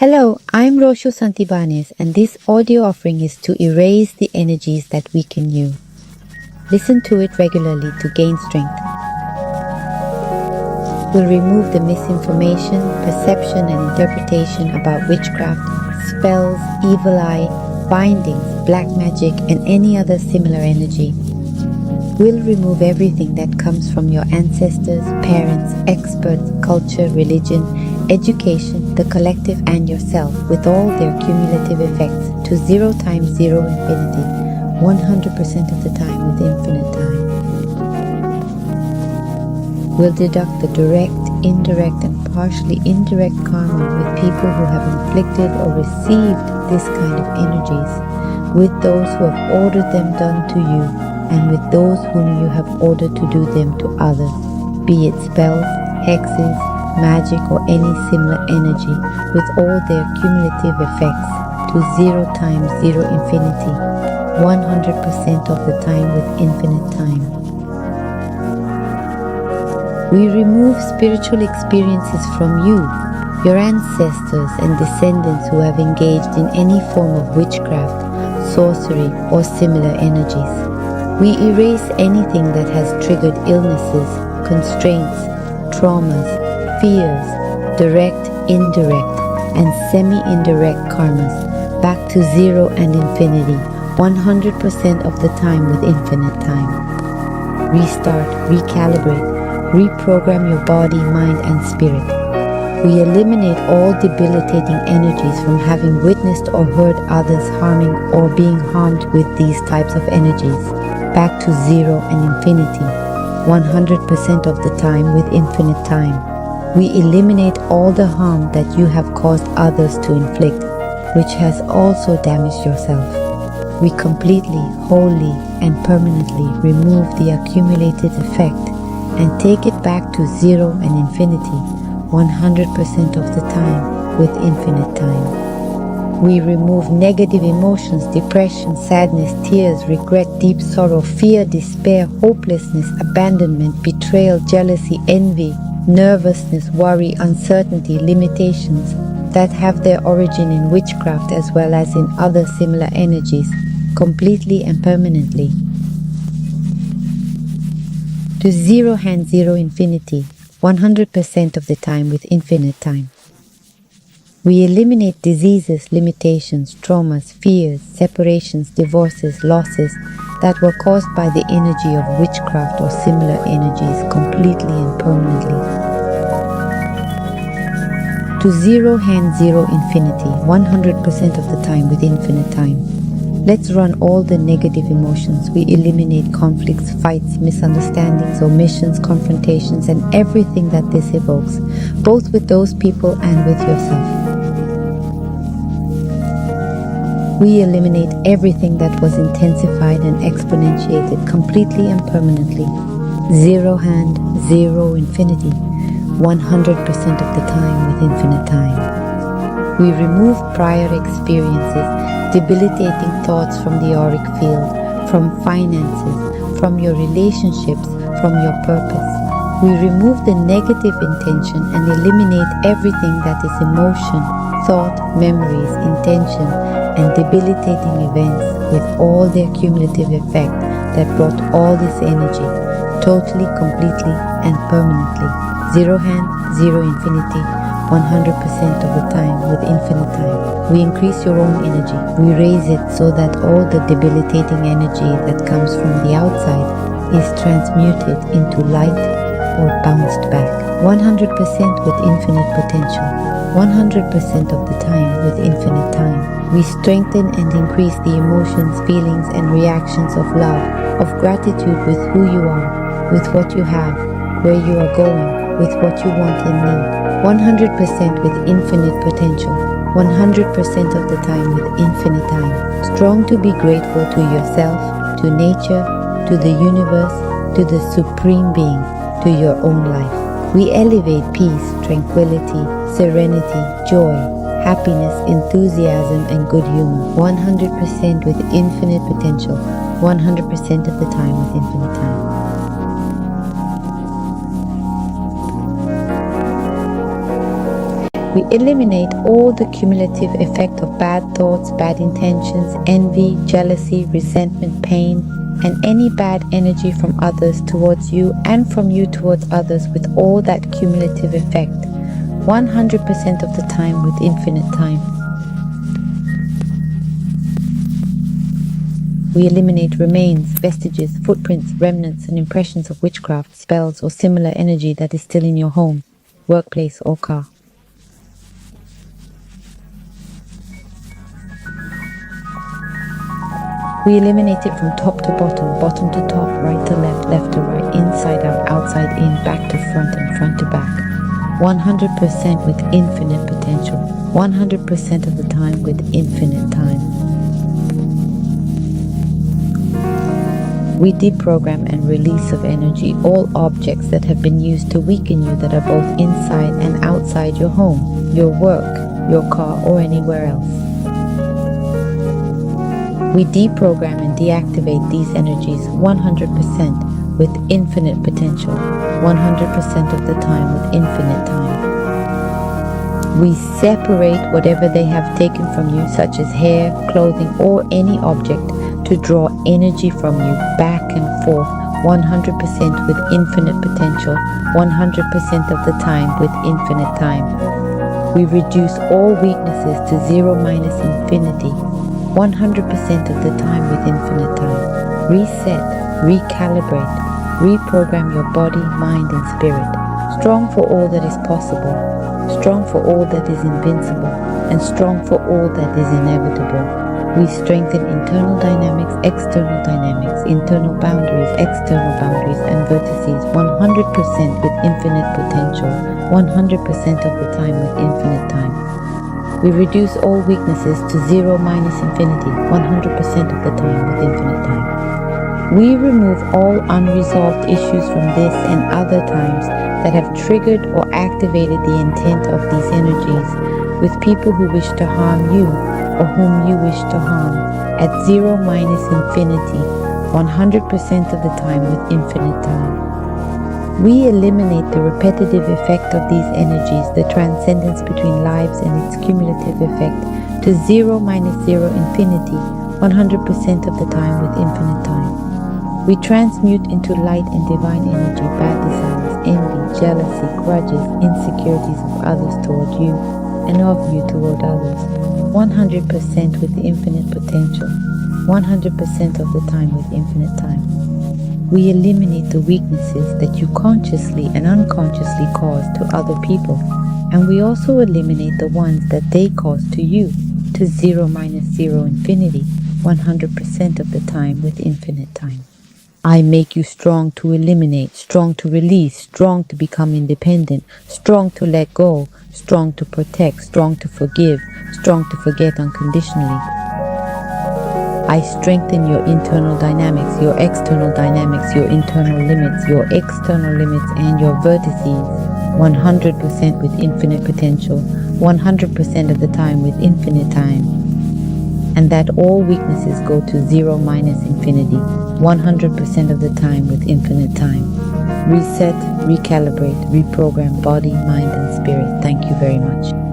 Hello, I'm Rosho Santibanes, and this audio offering is to erase the energies that weaken you. Listen to it regularly to gain strength. We'll remove the misinformation, perception, and interpretation about witchcraft, spells, evil eye, bindings, black magic, and any other similar energy. We'll remove everything that comes from your ancestors, parents, experts, culture, religion, education, the collective, and yourself, with all their cumulative effects, to 0 times 0 infinity, 100% of the time with infinite time. We'll deduct the direct, indirect, and partially indirect karma with people who have inflicted or received this kind of energies, with those who have ordered them done to you, and with those whom you have ordered to do them to others, be it spells, hexes, magic, or any similar energy, with all their cumulative effects, to 0 times 0 infinity, 100% of the time with infinite time. We remove spiritual experiences from you, your ancestors and descendants who have engaged in any form of witchcraft, sorcery, or similar energies. We erase anything that has triggered illnesses, constraints, traumas, fears, direct, indirect, and semi-indirect karmas, back to 0 and infinity, 100% of the time with infinite time. Restart, recalibrate, reprogram your body, mind, and spirit. We eliminate all debilitating energies from having witnessed or heard others harming or being harmed with these types of energies, back to 0 and infinity, 100% of the time with infinite time. We eliminate all the harm that you have caused others to inflict, which has also damaged yourself. We completely, wholly, and permanently remove the accumulated effect and take it back to 0 and infinity, 100% of the time with infinite time. We remove negative emotions, depression, sadness, tears, regret, deep sorrow, fear, despair, hopelessness, abandonment, betrayal, jealousy, envy, nervousness, worry, uncertainty, limitations that have their origin in witchcraft as well as in other similar energies, completely and permanently. To 0 hand 0 infinity, 100% of the time with infinite time. We eliminate diseases, limitations, traumas, fears, separations, divorces, losses that were caused by the energy of witchcraft or similar energies completely and permanently. To 0 hand 0 infinity, 100% of the time with infinite time. Let's run all the negative emotions. We eliminate conflicts, fights, misunderstandings, omissions, confrontations, and everything that this evokes, both with those people and with yourself. We eliminate everything that was intensified and exponentiated completely and permanently. 0 hand, 0 infinity, 100% of the time with infinite time. We remove prior experiences, debilitating thoughts from the auric field, from finances, from your relationships, from your purpose. We remove the negative intention and eliminate everything that is emotion, thought, memories, intention, and debilitating events with all their cumulative effect that brought all this energy, totally, completely, and permanently. 0 hand, 0 infinity, 100% of the time with infinite time. We increase your own energy. We raise it so that all the debilitating energy that comes from the outside is transmuted into light or bounced back. 100% with infinite potential. 100% of the time with infinite time. We strengthen and increase the emotions, feelings, and reactions of love, of gratitude with who you are, with what you have, where you are going, with what you want and need. 100% with infinite potential. 100% of the time with infinite time. Strong to be grateful to yourself, to nature, to the universe, to the Supreme Being, to your own life. We elevate peace, tranquility, serenity, joy, happiness, enthusiasm, and good humor. 100% with infinite potential. 100% of the time with infinite time. We eliminate all the cumulative effect of bad thoughts, bad intentions, envy, jealousy, resentment, pain, and any bad energy from others towards you and from you towards others, with all that cumulative effect, 100% of the time with infinite time. We eliminate remains, vestiges, footprints, remnants, and impressions of witchcraft, spells, or similar energy that is still in your home, workplace, or car. We eliminate it from top to bottom, bottom to top, right to left, left to right, inside out, outside in, back to front, and front to back. 100% with infinite potential. 100% of the time with infinite time. We deprogram and release of energy all objects that have been used to weaken you, that are both inside and outside your home, your work, your car, or anywhere else. We deprogram and deactivate these energies 100% with infinite potential, 100% of the time with infinite time. We separate whatever they have taken from you, such as hair, clothing, or any object, to draw energy from you back and forth 100% with infinite potential, 100% of the time with infinite time. We reduce all weaknesses to 0 minus infinity, 100% of the time with infinite time. Reset, recalibrate, reprogram your body, mind, and spirit. Strong for all that is possible, strong for all that is invincible, and strong for all that is inevitable. We strengthen internal dynamics, external dynamics, internal boundaries, external boundaries, and vertices 100% with infinite potential, 100% of the time with infinite time. We reduce all weaknesses to 0 minus infinity, 100% of the time with infinite time. We remove all unresolved issues from this and other times that have triggered or activated the intent of these energies with people who wish to harm you or whom you wish to harm at 0 minus infinity, 100% of the time with infinite time. We eliminate the repetitive effect of these energies, the transcendence between lives and its cumulative effect, to 0 minus 0 infinity, 100% of the time with infinite time. We transmute into light and divine energy bad desires, envy, jealousy, grudges, insecurities of others toward you and of you toward others, 100% with infinite potential, 100% of the time with infinite time. We eliminate the weaknesses that you consciously and unconsciously cause to other people, and we also eliminate the ones that they cause to you, to 0 minus 0 infinity, 100% of the time with infinite time. I make you strong to eliminate, strong to release, strong to become independent, strong to let go, strong to protect, strong to forgive, strong to forget unconditionally. I strengthen your internal dynamics, your external dynamics, your internal limits, your external limits, and your vertices 100% with infinite potential, 100% of the time with infinite time. And that all weaknesses go to 0 minus infinity, 100% of the time with infinite time. Reset, recalibrate, reprogram body, mind, and spirit. Thank you very much.